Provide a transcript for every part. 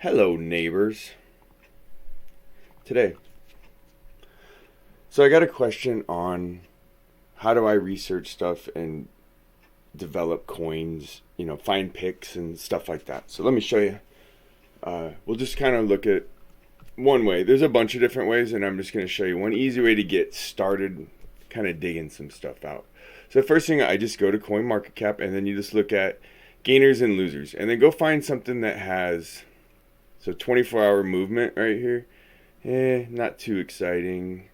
Hello, neighbors. Today, so I got a question on how do I research stuff and develop coins, find picks and stuff like that. So let me show you. We'll just kind of look at one way. There's a bunch of different ways, and I'm just going to show you one easy way to get started kind of digging some stuff out. So the first thing, I just go to CoinMarketCap, and then you just look at gainers and losers, and then go find something that has 24-hour movement right here. Not too exciting.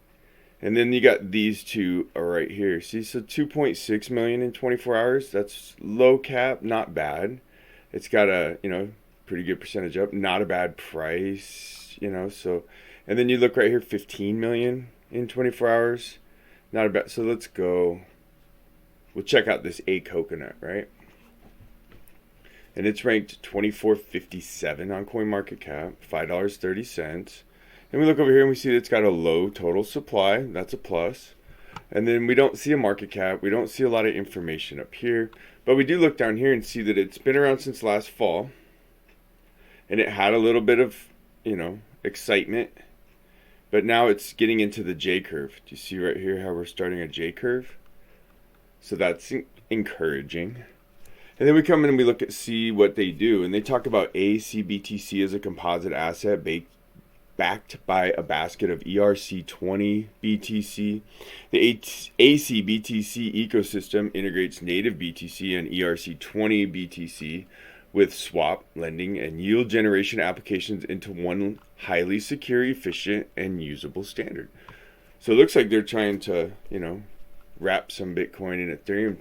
And then you got these two are right here. See, so 2.6 million in 24 hours. That's low cap, not bad. It's got a, pretty good percentage up. Not a bad price, so. And then you look right here, 15 million in 24 hours. Not a bad. So let's go. We'll check out this Acoconut, right? And it's ranked 2457 on CoinMarketCap, $5.30. And we look over here and we see that it's got a low total supply. That's a plus. And then we don't see a market cap. We don't see a lot of information up here. But we do look down here and see that it's been around since last fall. And it had a little bit of, excitement. But now it's getting into the J curve. Do you see right here how we're starting a J curve? So that's encouraging. And then we come in and we look at see what they do. And they talk about ACBTC as a composite asset backed by a basket of ERC20 BTC. The ACBTC ecosystem integrates native BTC and ERC20 BTC with swap, lending, and yield generation applications into one highly secure, efficient, and usable standard. So it looks like they're trying to, wrap some Bitcoin and Ethereum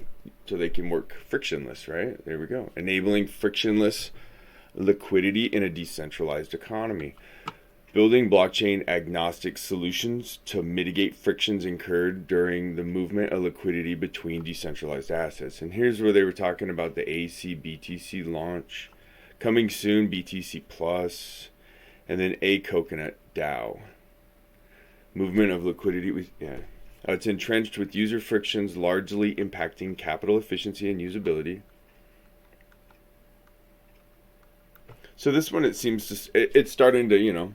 so they can work frictionless, right? There we go. Enabling frictionless liquidity in a decentralized economy. Building blockchain agnostic solutions to mitigate frictions incurred during the movement of liquidity between decentralized assets. And here's where they were talking about the ACBTC launch. Coming soon, BTC Plus. And then Acoconut DAO. Movement of liquidity. It's entrenched with user frictions largely impacting capital efficiency and usability. So this one, it seems to, it's starting to,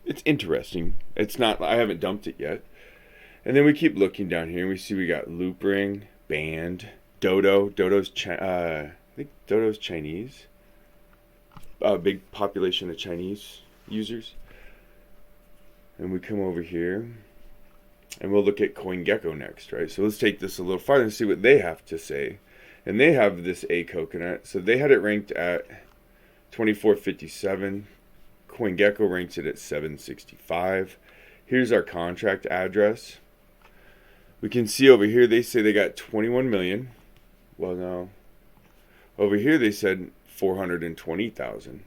it's interesting. It's not, I haven't dumped it yet. And then we keep looking down here and we see we got Loopring, Band, Dodo. I think Dodo's Chinese. Big population of Chinese users. And we come over here and we'll look at CoinGecko next, right? So let's take this a little farther and see what they have to say. And they have this Acoconut. So they had it ranked at 2457. CoinGecko ranks it at 765. Here's our contract address. We can see over here they say they got 21 million. Well, no. Over here they said 420,000.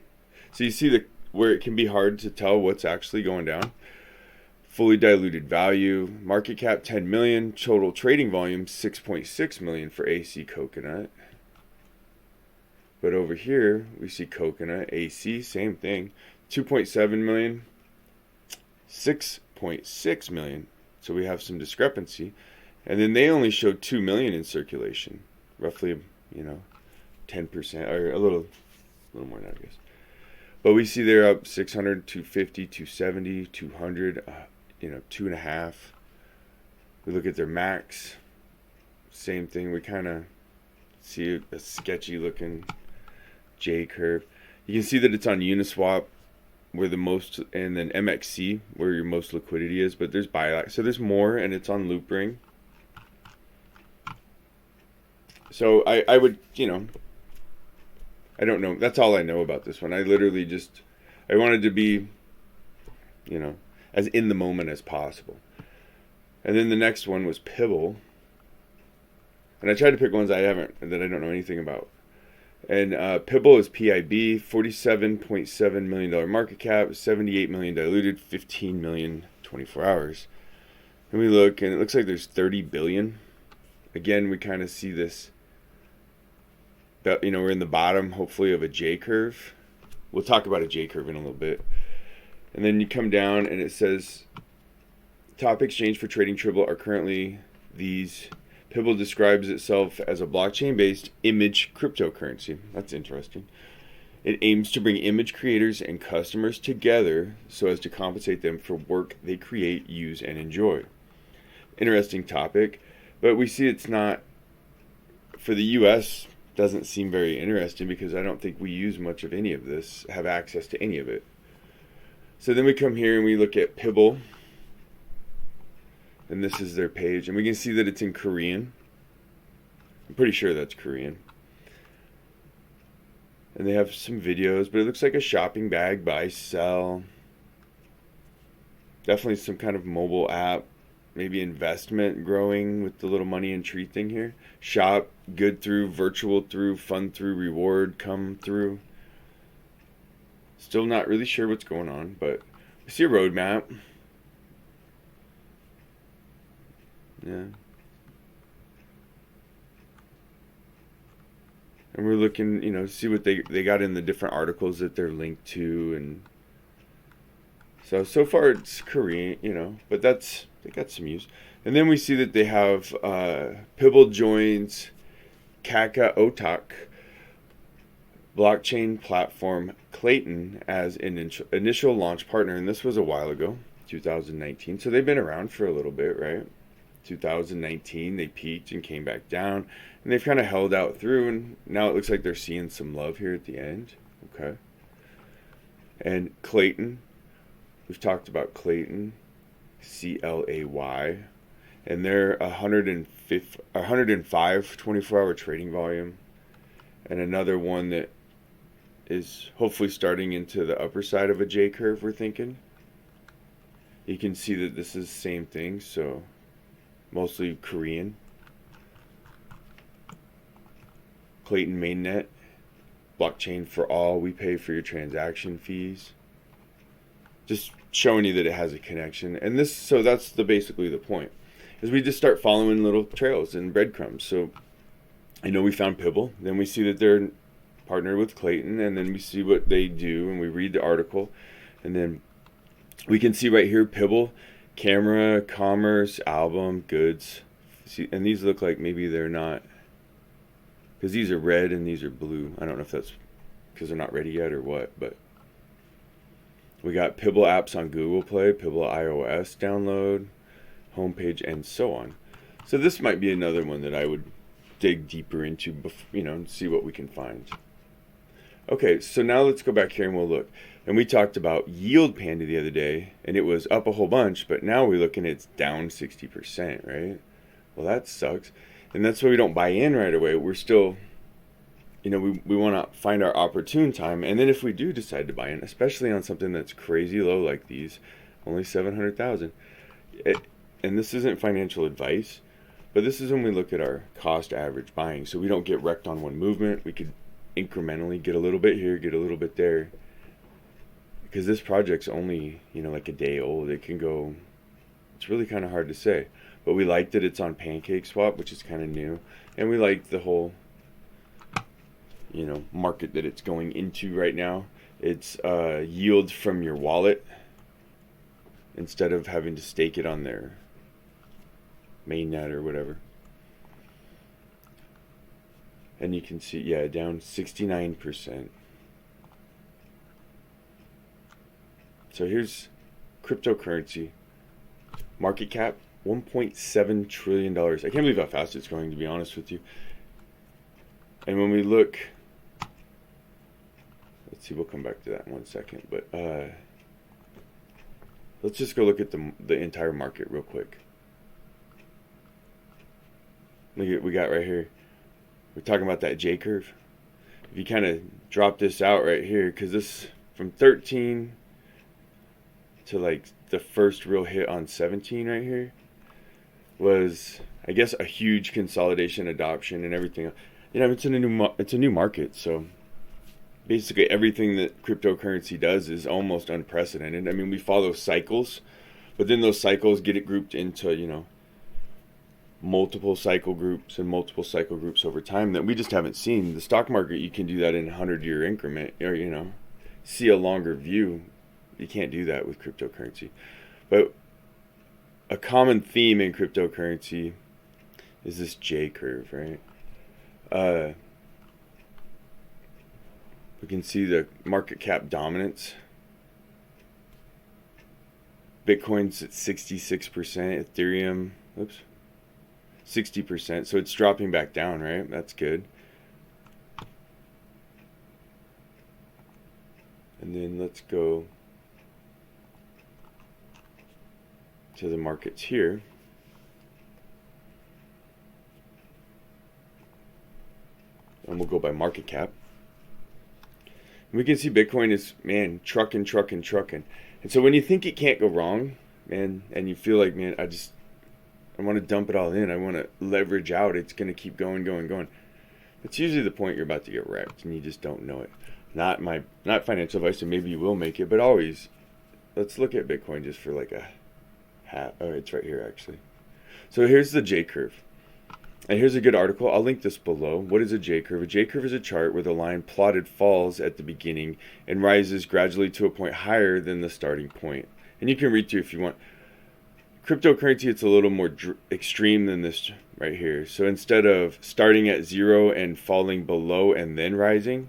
So you see where it can be hard to tell what's actually going down. Fully diluted value, market cap 10 million, total trading volume 6.6 million for Acoconut. But over here we see Coconut AC, same thing. 2.7 million, 6.6 million. So we have some discrepancy. And then they only showed 2 million in circulation. Roughly, 10% or a little more than that, I guess. But we see they're up 600, 250, 270, 200, 2.5. We look at their max. Same thing. We kind of see a sketchy looking J curve. You can see that it's on Uniswap, where the most, and then MXC, where your most liquidity is, but there's buyout. So there's more, and it's on Loopring. So I would, I don't know. That's all I know about this one. I literally I wanted to be, as in the moment as possible. And then the next one was Pibble. And I tried to pick ones that I don't know anything about. And Pibble is PIB, $47.7 million market cap, $78 million diluted, 15 million 24 hours. And we look, and it looks like there's 30 billion. Again, we kind of see this, we're in the bottom, hopefully, of a J curve. We'll talk about a J curve in a little bit. And then you come down, and it says, top exchange for trading Pibble are currently these. Pibble describes itself as a blockchain-based image cryptocurrency. That's interesting. It aims to bring image creators and customers together so as to compensate them for work they create, use, and enjoy. Interesting topic, but we see it's not, for the US, doesn't seem very interesting because I don't think we use much of any of this, have access to any of it. So then we come here and we look at Pibble, and this is their page, and we can see that it's in Korean. I'm pretty sure that's Korean. And they have some videos, but it looks like a shopping bag, buy, sell. Definitely some kind of mobile app, maybe investment growing with the little money and tree thing here. Shop, good through, virtual through, fun through, reward come through. Still not really sure what's going on, but we see a roadmap. Yeah. And we're looking, see what they got in the different articles that they're linked to. And so far it's Korean, but they got some use. And then we see that they have Pibble joins Acoconut blockchain platform Klaytn as an initial launch partner. And this was a while ago, 2019. So they've been around for a little bit, right? 2019 they peaked and came back down, and they've kind of held out through, and now it looks like they're seeing some love here at the end. Okay. And Klaytn, we've talked about Klaytn, CLAY, and they're 105 24-hour trading volume, and another one that is hopefully starting into the upper side of a J curve, we're thinking. You can see that this is the same thing, so mostly Korean. Klaytn mainnet, blockchain for all. We pay for your transaction fees. Just showing you that it has a connection. And that's basically the point. Is we just start following little trails and breadcrumbs. So I know we found Pibble. Then we see that they're partnered with Klaytn, and then we see what they do, and we read the article, and then we can see right here Pibble. Camera, commerce, album, goods. See, and these look like maybe they're not, because these are red and these are blue. I don't know if that's because they're not ready yet or what, but we got Pibble apps on Google Play, Pibble iOS download, homepage, and so on. So this might be another one that I would dig deeper into, and see what we can find. Okay, so now let's go back here and we'll look. And we talked about Yield Panda the other day, and it was up a whole bunch, but now we're looking at it's down 60%, right? Well, that sucks. And that's why we don't buy in right away. We're still, we want to find our opportune time. And then if we do decide to buy in, especially on something that's crazy low like these, only 700,000. And this isn't financial advice, but this is when we look at our cost average buying. So we don't get wrecked on one movement. We could incrementally get a little bit here, get a little bit there. Because this project's only, like a day old. It can go, it's really kind of hard to say. But we like that it's on PancakeSwap, which is kind of new. And we like the whole, market that it's going into right now. It's yield from your wallet instead of having to stake it on their mainnet or whatever. And you can see, down 69%. So here's cryptocurrency. Market cap, $1.7 trillion. I can't believe how fast it's going, to be honest with you. And when we look, let's see, we'll come back to that in 1 second. But let's just go look at the entire market real quick. Look at what we got right here. We're talking about that J curve. If you kind of drop this out right here, because this from 13 to like the first real hit on 17 right here was, I guess, a huge consolidation, adoption, and everything. It's a new market, so basically everything that cryptocurrency does is almost unprecedented. I mean, we follow cycles, but then those cycles get it grouped into multiple cycle groups and multiple cycle groups over time that we just haven't seen. The stock market, you can do that in a 100-year increment, or see a longer view. You can't do that with cryptocurrency. But a common theme in cryptocurrency is this J curve, right? We can see the market cap dominance. Bitcoin's at 66%, Ethereum, oops, 60%. So it's dropping back down, right? That's good. And then let's go to the markets here. And we'll go by market cap. And we can see Bitcoin is, man, trucking. And so when you think it can't go wrong, man, and you feel like, man, I want to dump it all in. I want to leverage out. It's going to keep going. That's usually the point you're about to get wrecked, and you just don't know it. Not financial advice, and maybe you will make it, but always, let's look at Bitcoin just for like a half. Oh, it's right here, actually. So here's the J curve. And here's a good article. I'll link this below. What is a J curve? A J curve is a chart where the line plotted falls at the beginning and rises gradually to a point higher than the starting point. And you can read through if you want. Cryptocurrency, it's a little more extreme than this right here. So instead of starting at 0 and falling below and then rising,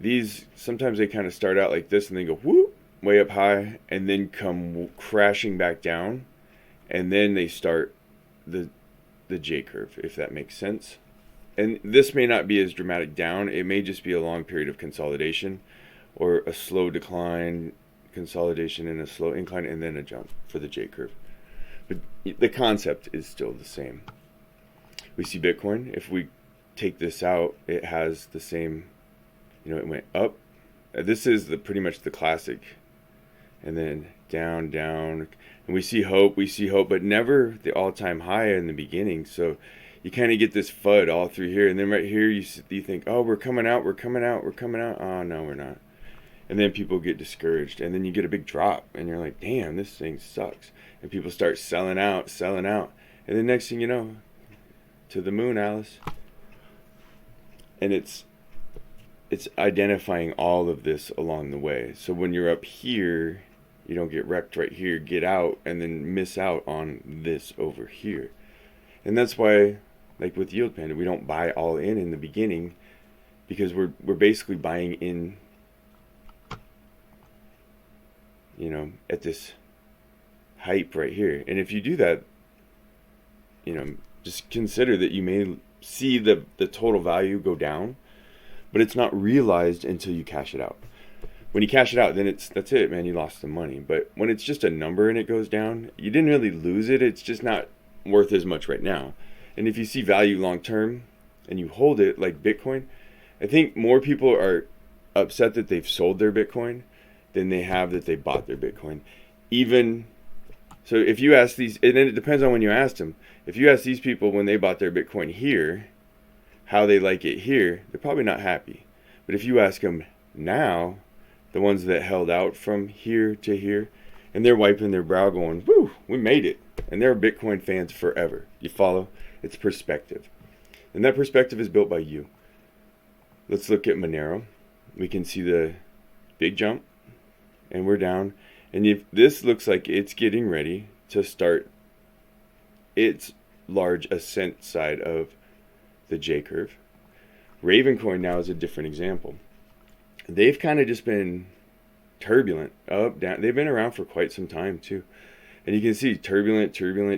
these sometimes they kind of start out like this and then go whoop, way up high and then come crashing back down. And then they start the J curve, if that makes sense. And this may not be as dramatic down. It may just be a long period of consolidation or a slow decline, consolidation and a slow incline, and then a jump for the J curve. But the concept is still the same. We see Bitcoin. If we take this out, it has the same, it went up. This is pretty much the classic. And then down. And we see hope, but never the all-time high in the beginning. So you kind of get this FUD all through here. And then right here, you think, oh, we're coming out. Oh, no, we're not. And then people get discouraged. And then you get a big drop. And you're like, damn, this thing sucks. And people start selling out. And then next thing you know, to the moon, Alice. And it's identifying all of this along the way. So when you're up here, you don't get wrecked right here, get out, and then miss out on this over here. And that's why, like with Yield Panda, we don't buy all in the beginning, because we're basically buying in, at this hype right here. And if you do that, just consider that you may see the total value go down, but it's not realized until you cash it out. When you cash it out, then that's it, man. You lost the money. But when it's just a number and it goes down, you didn't really lose it. It's just not worth as much right now. And if you see value long term and you hold it, like Bitcoin, I think more people are upset that they've sold their Bitcoin than they have that they bought their Bitcoin. So if you ask these, and then it depends on when you asked them. If you ask these people when they bought their Bitcoin here, how they like it here, they're probably not happy. But if you ask them now, the ones that held out from here to here, and they're wiping their brow going, woo, we made it. And they're Bitcoin fans forever. You follow? It's perspective. And that perspective is built by you. Let's look at Monero. We can see the big jump, and we're down. And if this looks like it's getting ready to start its large ascent side of the J curve. Ravencoin now is a different example. They've kind of just been turbulent, up, down. They've been around for quite some time too. And you can see turbulent,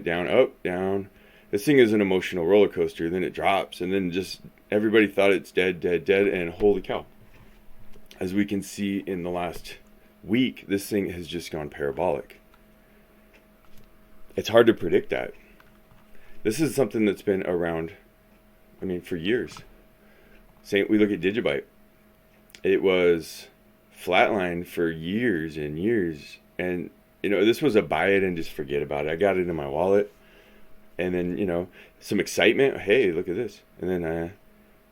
down, up, down. This thing is an emotional roller coaster. Then it drops, and then just everybody thought it's dead, and holy cow. As we can see in the last week, this thing has just gone parabolic. It's hard to predict that. This is something that's been around, for years. We look at Digibyte. It was flatlined for years and years. And, this was a buy it and just forget about it. I got it in my wallet. And then, some excitement. Hey, look at this. And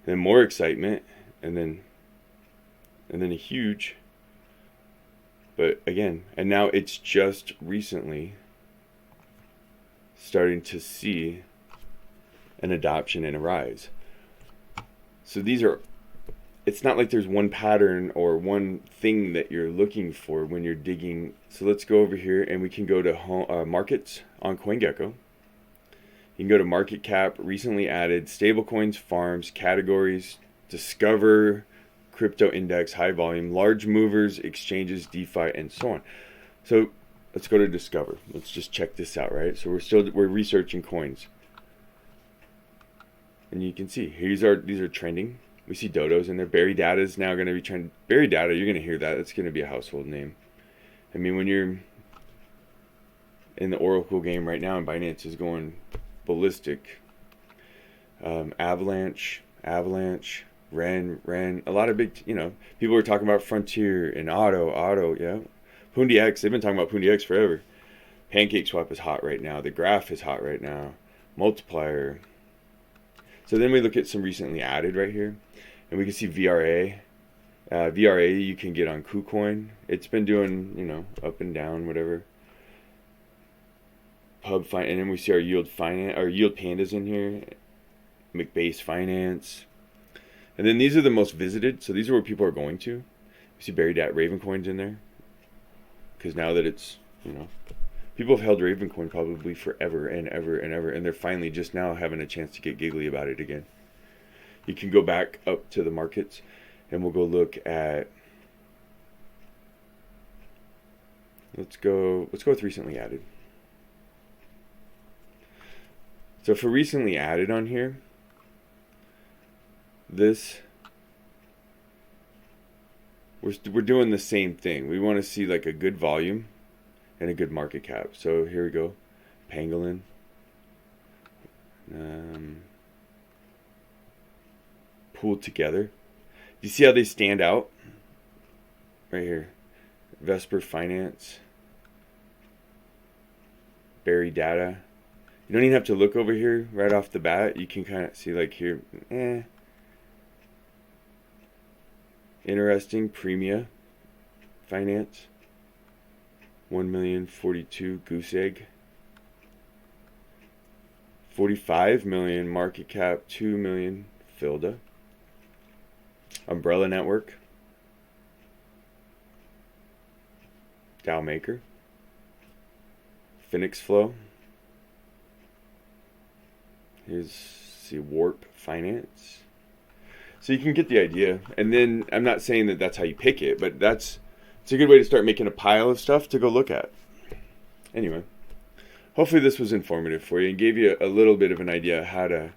then more excitement. And then a huge. But again, and now it's just recently starting to see an adoption and a rise. So it's not like there's one pattern or one thing that you're looking for when you're digging. So let's go over here and we can go to markets on CoinGecko. You can go to market cap, recently added, stablecoins, farms, categories, discover, crypto index, high volume, large movers, exchanges, DeFi, and so on. So let's go to Discover. Let's just check this out, right? So we're researching coins. And you can see these are trending. We see dodos in there. Berry Data is now going to be trending. Berry Data, you're going to hear that. It's going to be a household name. I mean, when you're in the Oracle game right now and Binance is going ballistic. Avalanche, Ren, a lot of big, people were talking about Frontier and Auto, yeah. Pundi X, they've been talking about Pundi X forever. Pancake Swap is hot right now. The Graph is hot right now. Multiplier. So then we look at some recently added right here, and we can see VRA. VRA you can get on KuCoin. It's been doing, up and down, whatever. And then we see our yield pandas in here. McBase Finance. And then these are the most visited, so these are where people are going to. You see buried at Ravencoin's in there. Because now that it's, people have held Ravencoin probably forever and ever and ever, and they're finally just now having a chance to get giggly about it again. You can go back up to the markets, and we'll go look at, let's go with recently added. So for recently added on here, we're doing the same thing. We want to see like a good volume and a good market cap. So here we go. Pangolin. Pooled together. You see how they stand out? Right here. Vesper Finance. Berry Data. You don't even have to look over here right off the bat. You can kind of see like here. Interesting. Premia Finance. 1,042,000 goose egg. 45 million market cap. 2 million Filda. Umbrella Network. Dow Maker. Phoenix Flow. Here's Warp Finance. So you can get the idea. And then I'm not saying that that's how you pick it, but it's a good way to start making a pile of stuff to go look at. Anyway, hopefully this was informative for you and gave you a little bit of an idea how to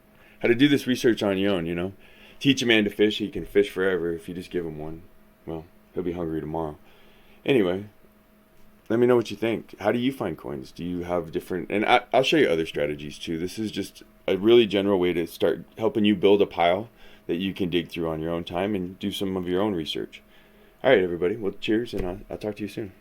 do this research on your own, Teach a man to fish, he can fish forever. If you just give him one, well, he'll be hungry tomorrow. Anyway, let me know what you think. How do you find coins? Do you have different... And I'll show you other strategies too. This is just a really general way to start helping you build a pile that you can dig through on your own time and do some of your own research. All right, everybody. Well, cheers, and I'll talk to you soon.